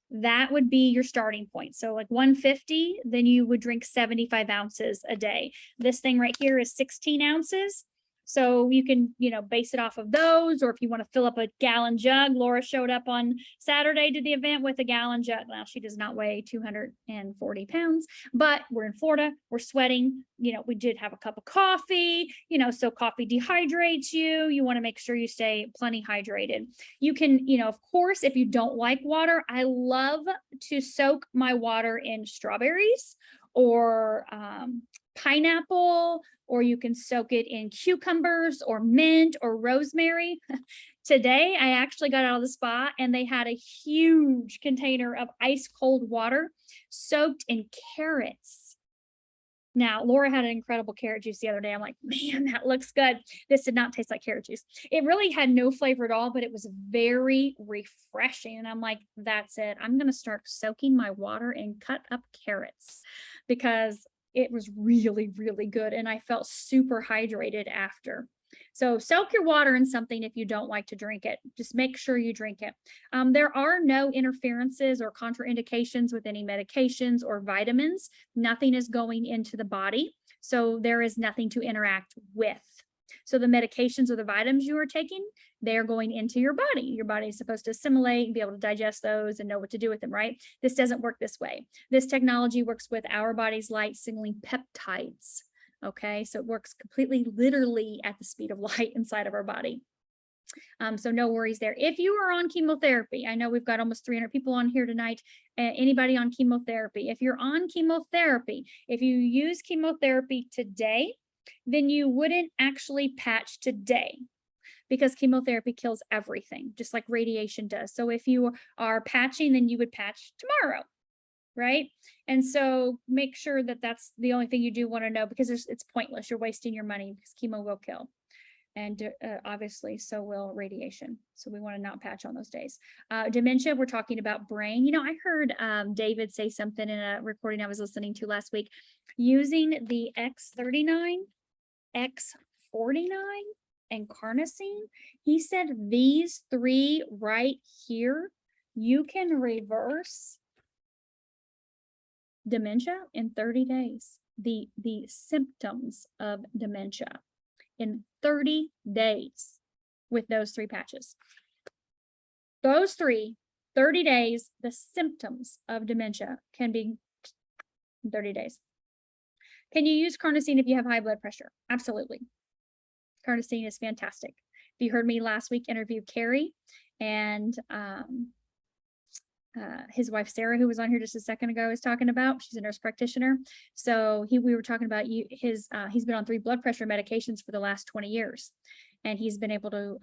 A: That would be your starting point. So like 150, then you would drink 75 ounces a day. This thing right here is 16 ounces. So you can, base it off of those, or if you want to fill up a gallon jug. Laura showed up on Saturday to the event with a gallon jug. Now, she does not weigh 240 pounds, but we're in Florida, we're sweating. We did have a cup of coffee, so coffee dehydrates you. You want to make sure you stay plenty hydrated. You can, of course, if you don't like water, I love to soak my water in strawberries or pineapple, or you can soak it in cucumbers or mint or rosemary. Today, I actually got out of the spa and they had a huge container of ice cold water soaked in carrots. Now, Laura had an incredible carrot juice the other day. I'm like, man, that looks good. This did not taste like carrot juice. It really had no flavor at all, but it was very refreshing. And I'm like, that's it. I'm going to start soaking my water in cut up carrots because it was really, really good. And I felt super hydrated after. So soak your water in something if you don't like to drink it. Just make sure you drink it. There are no interferences or contraindications with any medications or vitamins. Nothing is going into the body. So there is nothing to interact with. So the medications or the vitamins you are taking, they're going into your body. Your body is supposed to assimilate and be able to digest those and know what to do with them, right? This doesn't work this way. This technology works with our body's light signaling peptides. Okay, so it works completely literally at the speed of light inside of our body. So no worries there. If you are on chemotherapy, I know we've got almost 300 people on here tonight. Anybody on chemotherapy? If you're on chemotherapy, if you use chemotherapy today, then you wouldn't actually patch today because chemotherapy kills everything, just like radiation does. So if you are patching, then you would patch tomorrow, right? And so make sure that that's the only thing you do want to know, because it's pointless. You're wasting your money because chemo will kill. And obviously, so will radiation. So we want to not patch on those days. Dementia, we're talking about brain. I heard David say something in a recording I was listening to last week. Using the X39, X49, and carnosine, he said these three right here, you can reverse dementia in 30 days. The symptoms of dementia in 30 days with those three patches. Those 30 days, the symptoms of dementia can be in 30 days. Can you use carnosine if you have high blood pressure? Absolutely. Carnosine is fantastic. If you heard me last week interview Carrie and his wife Sarah, who was on here just a second ago, was talking about. She's a nurse practitioner. So we were talking about he's been on 3 blood pressure medications for the last 20 years, and he's been able to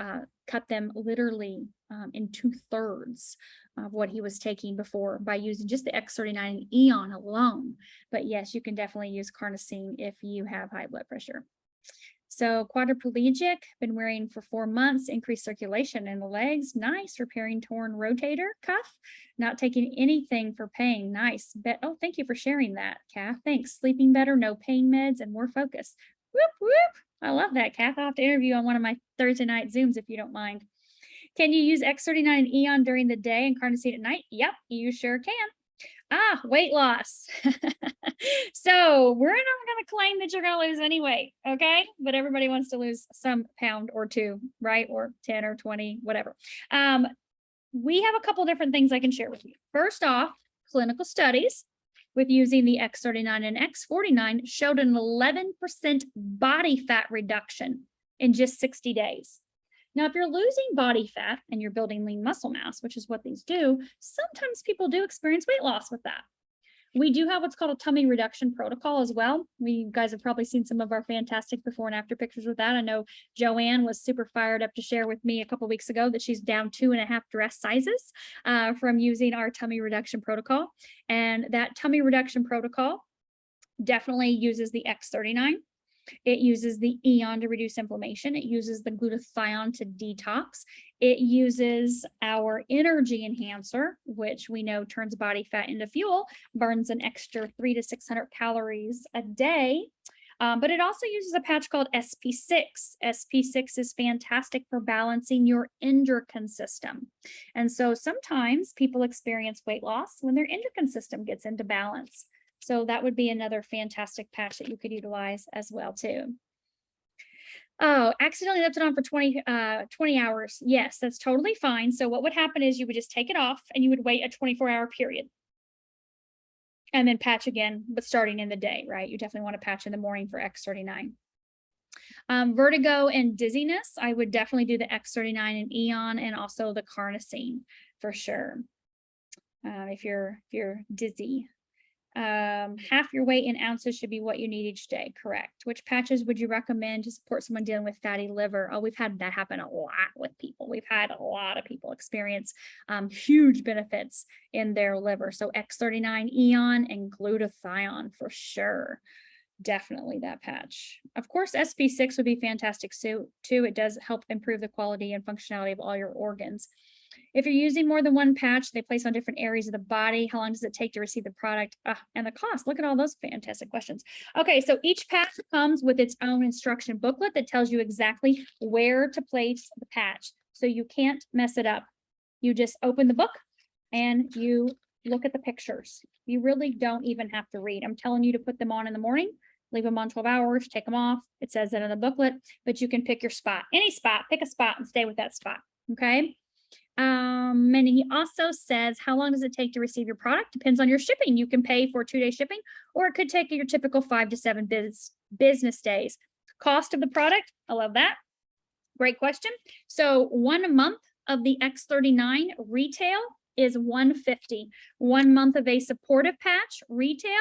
A: cut them literally in 2/3 of what he was taking before by using just the X39 Eon alone. But yes, you can definitely use carnosine if you have high blood pressure. So quadriplegic, been wearing for 4 months, increased circulation in the legs. Nice. Repairing torn rotator cuff. Not taking anything for pain. Nice. Oh, thank you for sharing that, Kath. Thanks. Sleeping better, no pain meds, and more focus. Whoop, whoop. I love that, Kath. I'll have to interview on one of my Thursday night Zooms if you don't mind. Can you use X39 and Eon during the day and carnosine at night? Yep, you sure can. Weight loss. So we're not going to claim that you're going to lose any weight, okay? But everybody wants to lose some pound or two, right? Or 10 or 20, whatever. We have a couple different things I can share with you. First off, clinical studies with using the X39 and X49 showed an 11% body fat reduction in just 60 days. Now, if you're losing body fat and you're building lean muscle mass, which is what these do, sometimes people do experience weight loss with that. We do have what's called a tummy reduction protocol as well. You guys have probably seen some of our fantastic before and after pictures with that. I know Joanne was super fired up to share with me a couple weeks ago that she's down 2.5 dress sizes from using our tummy reduction protocol. And that tummy reduction protocol definitely uses the X39. It uses the Eon to reduce inflammation. It uses the glutathione to detox. It uses our energy enhancer, which we know turns body fat into fuel, burns an extra 300 to 600 calories a day. But it also uses a patch called SP6. SP6 is fantastic for balancing your endocrine system. And so sometimes people experience weight loss when their endocrine system gets into balance. So that would be another fantastic patch that you could utilize as well too. Oh, accidentally left it on for 20 hours. Yes, that's totally fine. So what would happen is you would just take it off and you would wait a 24-hour period. And then patch again, but starting in the day, right? You definitely want to patch in the morning for X39. Vertigo and dizziness, I would definitely do the X39 and Eon and also the carnosine for sure. If you're dizzy. Half your weight in ounces should be what you need each day, correct? Which patches would you recommend to support someone dealing with fatty liver? Oh, we've had that happen a lot with people. We've had a lot of people experience huge benefits in their liver. So X39, Eon, and glutathione for sure. Definitely that patch. Of course, SP6 would be fantastic too. It does help improve the quality and functionality of all your organs. If you're using more than one patch, they place on different areas of the body. How long does it take to receive the product? And the cost. Look at all those fantastic questions. Okay, so each patch comes with its own instruction booklet that tells you exactly where to place the patch. So you can't mess it up. You just open the book and you look at the pictures. You really don't even have to read. I'm telling you to put them on in the morning, leave them on 12 hours, take them off. It says that in the booklet, but you can pick your spot. Any spot, pick a spot and stay with that spot, okay? And he also says, how long does it take to receive your product? Depends on your shipping. You can pay for 2-day shipping, or it could take your typical 5 to 7 business days. Cost of the product, I love that. Great question. So 1 month of the X39 retail is $150. 1 month of a supportive patch retail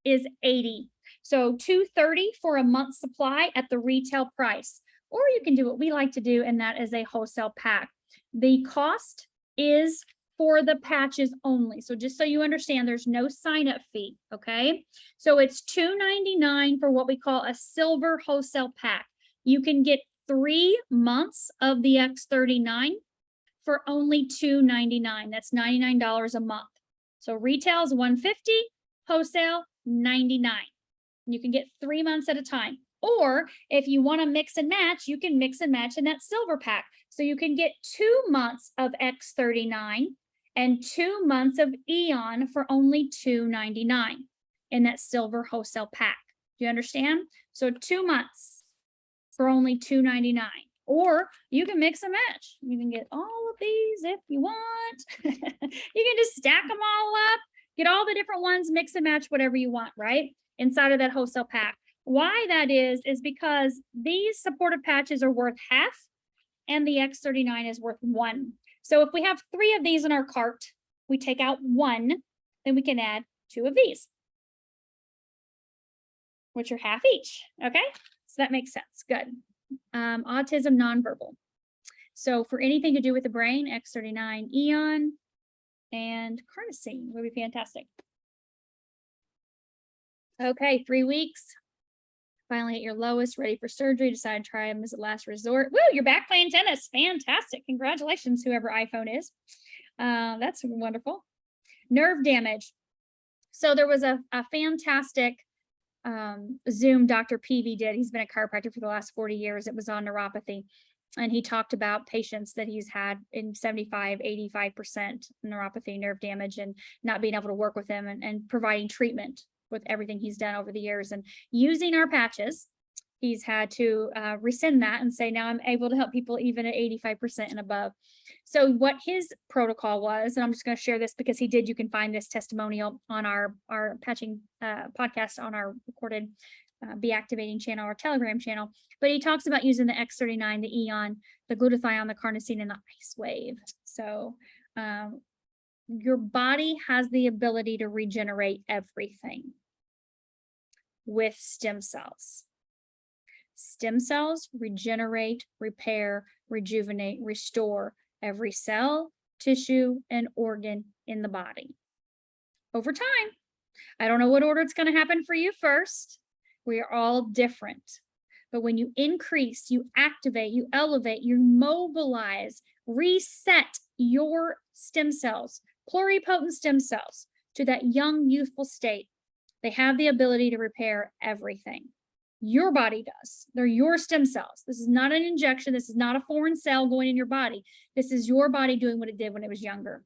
A: is $80. So $230 for a month supply at the retail price. Or you can do what we like to do, and that is a wholesale pack. The cost is for the patches only. So just so you understand, there's no sign-up fee, okay? So it's $299 for what we call a silver wholesale pack. You can get 3 months of the X39 for only $299. That's $99 a month. So retail is $150, wholesale $99. You can get 3 months at a time. Or if you want to mix and match, you can mix and match in that silver pack. So you can get 2 months of X39 and 2 months of Eon for only $299 in that silver wholesale pack. Do you understand? So 2 months for only $299. Or you can mix and match. You can get all of these if you want. You can just stack them all up, get all the different ones, mix and match whatever you want, right? Inside of that wholesale pack. Why that is because these supportive patches are worth half and the X39 is worth 1. So if we have 3 of these in our cart, we take out 1, then we can add 2 of these, which are half each, okay? So that makes sense, good. Autism nonverbal. So for anything to do with the brain, X39 Eon and carnosine would be fantastic. Okay, 3 weeks. Finally at your lowest, ready for surgery, decide to try them as a last resort. Woo, you're back playing tennis. Fantastic. Congratulations, whoever iPhone is. That's wonderful. Nerve damage. So there was a fantastic Zoom Dr. Peavy did. He's been a chiropractor for the last 40 years. It was on neuropathy. And he talked about patients that he's had in 75, 85% neuropathy, nerve damage, and not being able to work with them, and providing treatment with everything he's done over the years. And using our patches, he's had to rescind that and say, now I'm able to help people even at 85% and above. So what his protocol was, and I'm just going to share this because he did, you can find this testimonial on our patching podcast on our recorded Be Activating channel, our Telegram channel. But he talks about using the X39, the Eon, the glutathione, the carnosine, and the IceWave. So your body has the ability to regenerate everything with stem cells. Stem cells regenerate, repair, rejuvenate, restore every cell, tissue, and organ in the body over time. I don't know what order it's going to happen for you first. We are all different. But when you increase, you activate, you elevate, you mobilize, reset your stem cells, pluripotent stem cells, to that young, youthful state, they have the ability to repair everything. Your body does. They're your stem cells. This is not an injection. This is not a foreign cell going in your body. This is your body doing what it did when it was younger.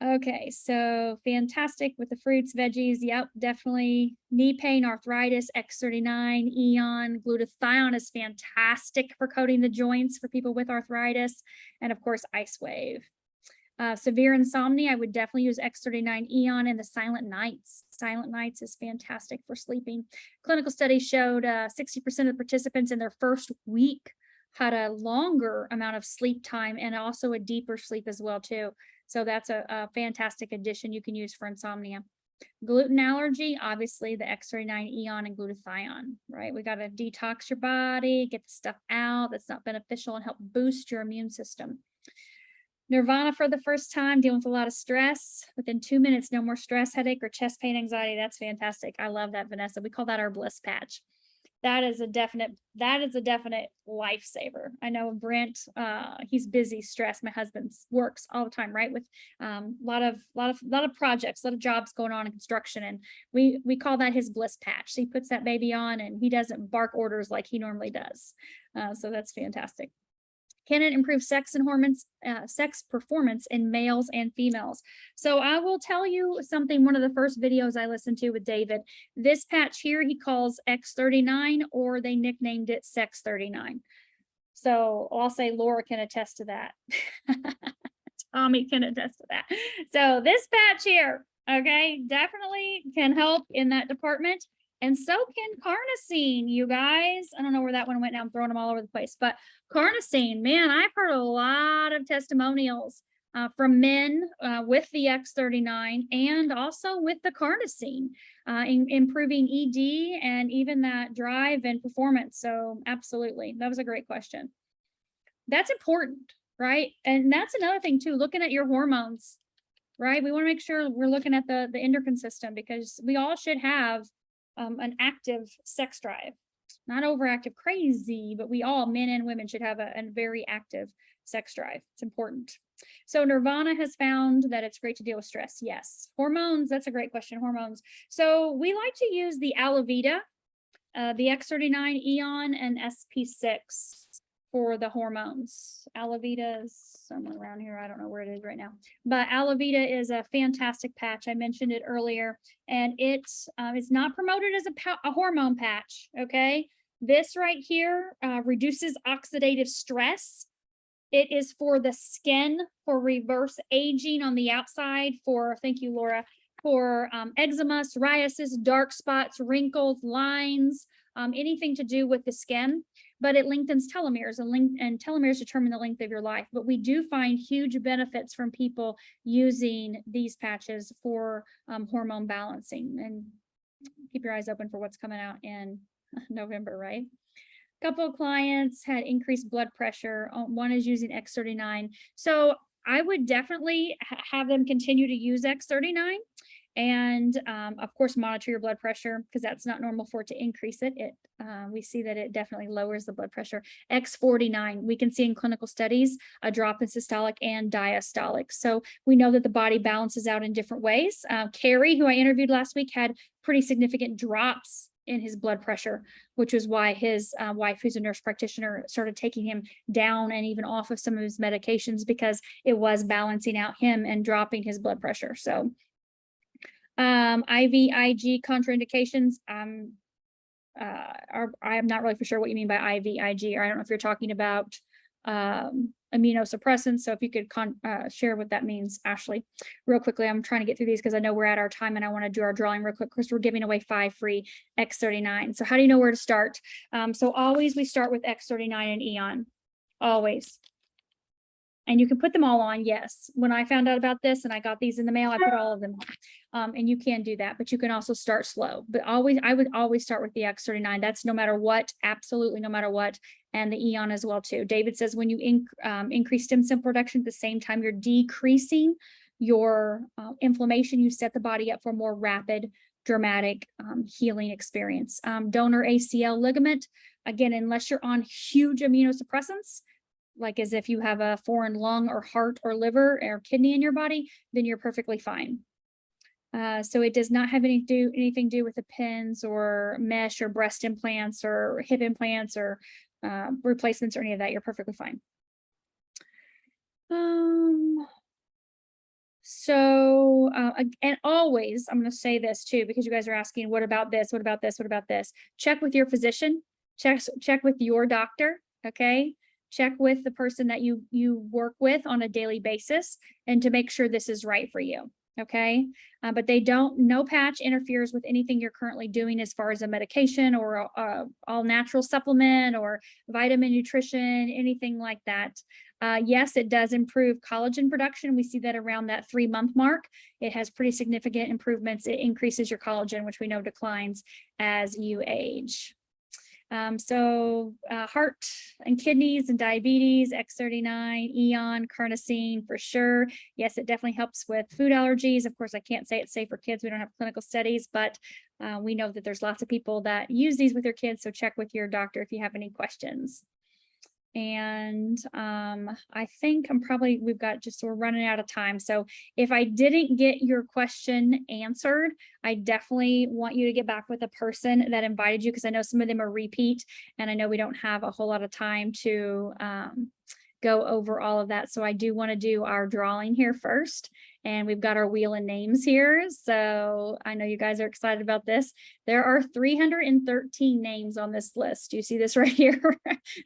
A: Okay, so fantastic with the fruits, veggies. Yep, definitely. Knee pain, arthritis, X39, Eon, glutathione is fantastic for coating the joints for people with arthritis. And of course, IceWave. Severe insomnia, I would definitely use X39 Eon and the Silent Nights. Silent Nights is fantastic for sleeping. Clinical studies showed 60% of the participants in their first week had a longer amount of sleep time and also a deeper sleep as well too. So that's a fantastic addition you can use for insomnia. Gluten allergy, obviously the X39 Eon and glutathione, right? We got to detox your body, get the stuff out that's not beneficial, and help boost your immune system. Nirvana for the first time, dealing with a lot of stress. Within 2 minutes, no more stress, headache, or chest pain, anxiety. That's fantastic. I love that, Vanessa. We call that our bliss patch. That is a definite lifesaver. I know Brent, he's busy, stressed. My husband works all the time, right? With a lot of projects, a lot of jobs going on in construction. And we call that his bliss patch. So he puts that baby on and he doesn't bark orders like he normally does. So that's fantastic. Can it improve sex performance in males and females? So I will tell you something, one of the first videos I listened to with David, this patch here, he calls X39, or they nicknamed it Sex 39. So I'll say Laura can attest to that. Tommy can attest to that. So this patch here, okay, definitely can help in that department. And so can carnosine, you guys. I don't know where that one went now. I'm throwing them all over the place. But carnosine, man, I've heard a lot of testimonials from men with the X39 and also with the carnosine, improving ED and even that drive and performance. So absolutely, that was a great question. That's important, right? And that's another thing too, looking at your hormones, right? We want to make sure we're looking at the endocrine system, because we all should have an active sex drive, not overactive crazy, but we all, men and women, should have a very active sex drive. It's important. So Nirvana has found that it's great to deal with stress. Yes. Hormones, that's a great question. Hormones. So we like to use the Alavita, the X39 Eon, and SP6 for the hormones. Alavita is somewhere around here. I don't know where it is right now, but Alavita is a fantastic patch. I mentioned it earlier, and it's not promoted as a hormone patch. Okay. This right here reduces oxidative stress. It is for the skin, for reverse aging on the outside, for, thank you, Laura, for eczema, psoriasis, dark spots, wrinkles, lines, anything to do with the skin. But it lengthens telomeres, and telomeres determine the length of your life. But we do find huge benefits from people using these patches for hormone balancing. And keep your eyes open for what's coming out in November, right? A couple of clients had increased blood pressure. One is using X39. So I would definitely have them continue to use X39. And of course, monitor your blood pressure because that's not normal for it to increase it. We see that it definitely lowers the blood pressure. X49, we can see in clinical studies a drop in systolic and diastolic. So we know that the body balances out in different ways. Carrie, who I interviewed last week, had pretty significant drops in his blood pressure, which was why his wife, who's a nurse practitioner, started taking him down and even off of some of his medications because it was balancing out him and dropping his blood pressure. So IVIG contraindications, I'm not really for sure what you mean by IVIG, or I don't know if you're talking about immunosuppressants. So if you could share what that means, Ashley, real quickly. I'm trying to get through these because I know we're at our time and I want to do our drawing real quick because we're giving away 5 free X39. So how do you know where to start? So always we start with X39 and Eon, always. And you can put them all on, yes. When I found out about this and I got these in the mail, I put all of them on. And you can do that, but you can also start slow. But I would always start with the X39. That's no matter what, absolutely no matter what. And the Eon as well too. David says when you increase stem cell production at the same time, you're decreasing your inflammation, you set the body up for more rapid, dramatic healing experience. Donor ACL ligament, again, unless you're on huge immunosuppressants, like as if you have a foreign lung or heart or liver or kidney in your body, then you're perfectly fine. So it does not have anything to do with the pins or mesh or breast implants or hip implants or replacements or any of that. You're perfectly fine. And always, I'm going to say this too, because you guys are asking, what about this? What about this? What about this? Check with your physician, check with your doctor. Okay. Check with the person that you work with on a daily basis and to make sure this is right for you. Okay. But no patch interferes with anything you're currently doing as far as a medication or all natural supplement or vitamin nutrition, anything like that. Yes, it does improve collagen production. We see that around that 3-month mark. It has pretty significant improvements. It increases your collagen, which we know declines as you age. Heart and kidneys and diabetes, X39, Eon, carnosine for sure. Yes, it definitely helps with food allergies. Of course, I can't say it's safe for kids. We don't have clinical studies, but we know that there's lots of people that use these with their kids. So check with your doctor if you have any questions. And I think we're running out of time. So if I didn't get your question answered, I definitely want you to get back with the person that invited you, because I know some of them are repeat, and I know we don't have a whole lot of time to go over all of that. So I do want to do our drawing here first. And we've got our wheel and names here. So I know you guys are excited about this. There are 313 names on this list. You see this right here?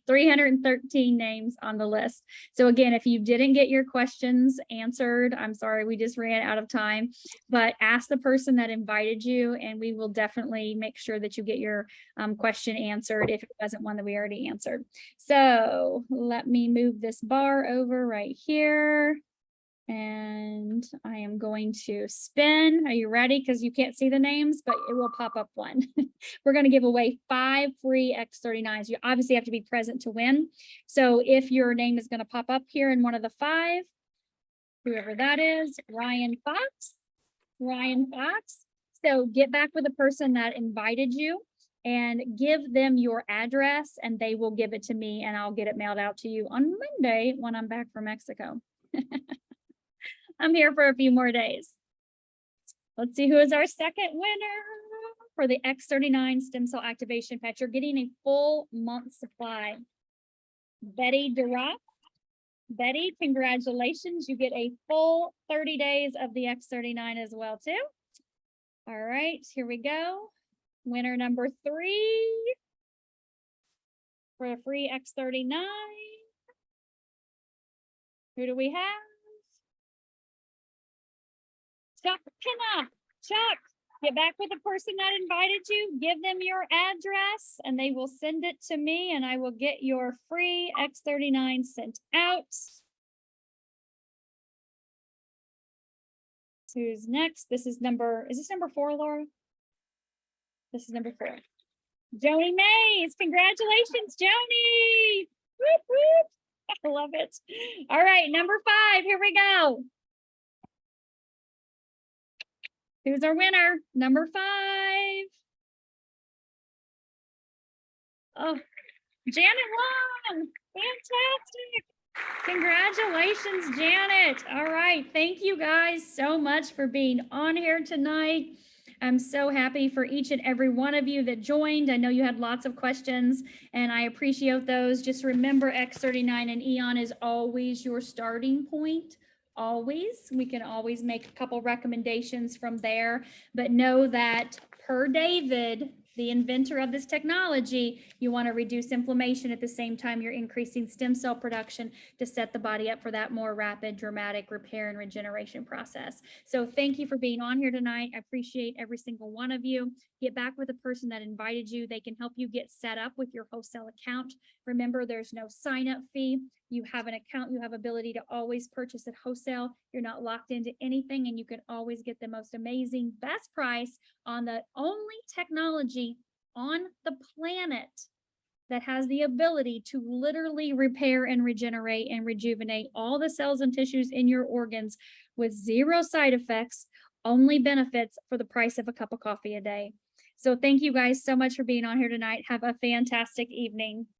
A: 313 names on the list. So again, if you didn't get your questions answered, I'm sorry, we just ran out of time, but ask the person that invited you and we will definitely make sure that you get your question answered if it wasn't one that we already answered. So let me move this bar over right here. And I am going to spin. Are you ready? Because you can't see the names, but it will pop up one. We're going to give away 5 free X39s. You obviously have to be present to win. So if your name is going to pop up here in one of the 5, whoever that is, Ryan Fox. So get back with the person that invited you and give them your address and they will give it to me and I'll get it mailed out to you on Monday when I'm back from Mexico. I'm here for a few more days. Let's see who is our second winner for the X39 stem cell activation patch. You're getting a full month supply. Betty Durant. Betty, congratulations. You get a full 30 days of the X39 as well too. All right, here we go. Winner number 3 for a free X39. Who do we have? Chuck, get back with the person that invited you, give them your address and they will send it to me and I will get your free X39 sent out. Who's next? Is this number 4, Laura? This is number 4. Joni Mays, congratulations, Joni. Whoop, whoop. I love it. All right, number 5, here we go. Who's our winner? Number 5. Oh, Janet won. Fantastic. Congratulations, Janet. All right. Thank you guys so much for being on here tonight. I'm so happy for each and every one of you that joined. I know you had lots of questions and I appreciate those. Just remember X39 and Eon is always your starting point. Always. We can always make a couple recommendations from there, but know that per David, the inventor of this technology, you want to reduce inflammation at the same time you're increasing stem cell production to set the body up for that more rapid, dramatic repair and regeneration process. So thank you for being on here tonight. I appreciate every single one of you. Get back with the person that invited you. They can help you get set up with your wholesale account. Remember, there's no sign-up fee. You have an account, you have ability to always purchase at wholesale. You're not locked into anything, and you can always get the most amazing, best price on the only technology on the planet that has the ability to literally repair and regenerate and rejuvenate all the cells and tissues in your organs with 0 side effects, only benefits for the price of a cup of coffee a day. So thank you guys so much for being on here tonight. Have a fantastic evening.